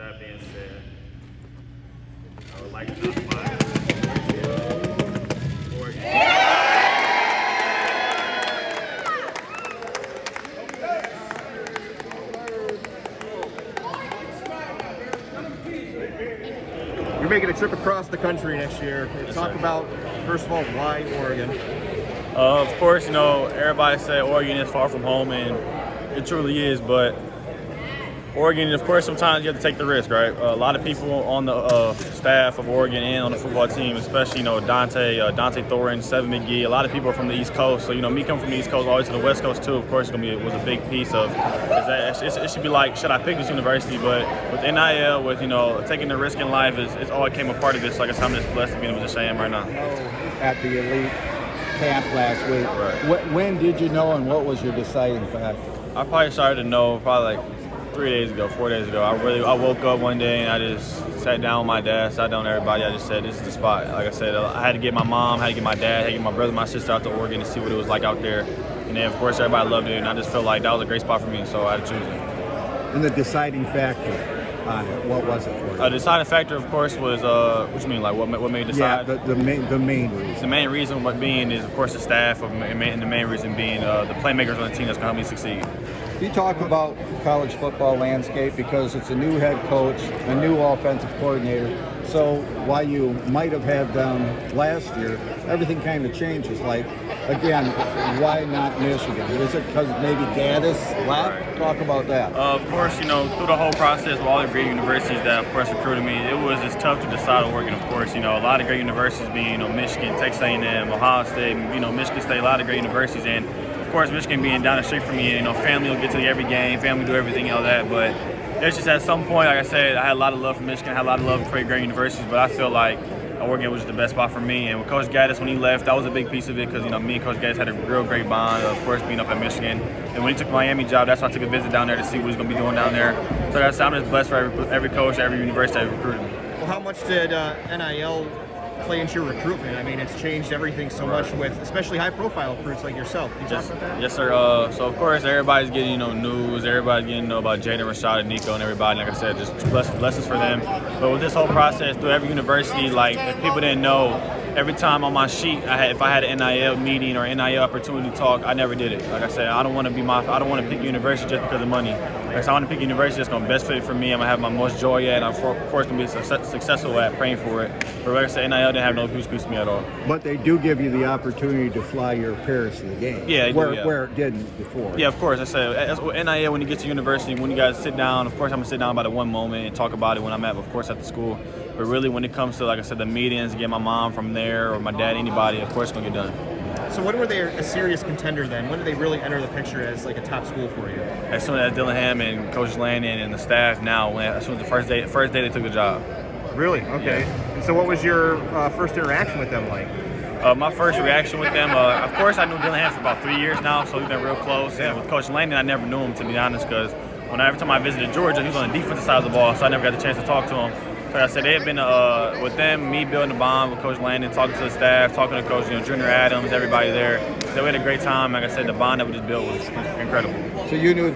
that being said, I would like to notify Oregon. You're making a trip across the country next year. Talk about, first of all, why Oregon? Of course, everybody say Oregon is far from home, and it truly is, but Oregon, of course, sometimes you have to take the risk, right? A lot of people on the staff of Oregon and on the football team, especially, Dante Thorin, Seven McGee, a lot of people are from the East Coast. So, me coming from the East Coast all the way to the West Coast, too, of course, was a big piece of it should be like, should I pick this university? But with NIL, with, taking the risk in life, it's all came a part of this. Like I said, I'm just blessed to be in the position I am right now. At the elite camp last week. Right. When did you know, and what was your deciding factor? I probably started to know probably like 4 days ago. I woke up one day and I just sat down with my dad, sat down with everybody. I just said, this is the spot. Like I said, I had to get my mom, had to get my dad, had to get my brother, my sister out to Oregon to see what it was like out there. And then, of course, everybody loved it, and I just felt like that was a great spot for me, so I had to choose it. And the deciding factor on it, what was it for you? The deciding factor, of course, was what you mean, like what made you decide? Yeah, the main reason. The main reason being is, of course, the staff, and the main reason being the playmakers on the team that's going to help me succeed. You talk about college football landscape because it's a new head coach, a new offensive coordinator. So while you might have had them last year, everything kind of changes. Like, again, why not Michigan? Is it because maybe Gaddis left? Right. Talk about that. Of course, through the whole process with all the great universities that, of course, recruited me, it was just tough to decide on Oregon, of course. A lot of great universities being, Michigan, Texas A&M, Ohio State, Michigan State, a lot of great universities. And of course, Michigan being down the street from me, family will get to every game, family do everything, all that. But it's just at some point, like I said, I had a lot of love for Michigan, I had a lot of love for great universities, but I feel like Oregon was the best spot for me. And with Coach Gaddis, when he left, that was a big piece of it because, me and Coach Gaddis had a real great bond, of course, being up at Michigan. And when he took the Miami job, that's why I took a visit down there to see what he's going to be doing down there. So that's, I'm just blessed for every coach, every university that recruited me. Well, how much did NIL play into your recruitment? I mean, it's changed everything so much with especially high-profile recruits like yourself. Can you talk about that? Yes, sir. So, of course, everybody's getting, news. Everybody's getting, about Jaden, Rashad, and Nico, and everybody. Like I said, just blessings for them. But with this whole process, through every university, like, if people didn't know, every time on my sheet, if I had an NIL meeting or NIL opportunity to talk, I never did it. Like I said, I don't want to pick a university just because of money. Like I said, I want to pick a university that's going to best fit for me. I'm going to have my most joy at, and I'm, of course, going to be successful at praying for it. But like I said, NIL didn't have no goose to me at all. But they do give you the opportunity to fly your parents to the game. Yeah, where it didn't before. Yeah, of course. I said, NIL, when you get to university, when you guys sit down, of course, I'm going to sit down about it one moment and talk about it when I'm at, of course, at the school. But really, when it comes to, like I said, the meetings, get my mom from there or my dad, anybody, of course, it's going to get done. So when were they a serious contender then? When did they really enter the picture as like a top school for you? As soon as Dillingham and Coach Landon and the staff as soon as the first day they took the job. Really? Okay. Yeah. And so what was your first interaction with them like? My first reaction with them, of course, I knew Dillingham for about 3 years now, so we've been real close. And with Coach Landon, I never knew him, to be honest, because every time I visited Georgia, he was on the defensive side of the ball, so I never got the chance to talk to him. So like I said, they have been with them, me building a bond with Coach Landon, talking to the staff, talking to Coach Junior Adams, everybody there. So we had a great time. Like I said, the bond that we just built was incredible. So you knew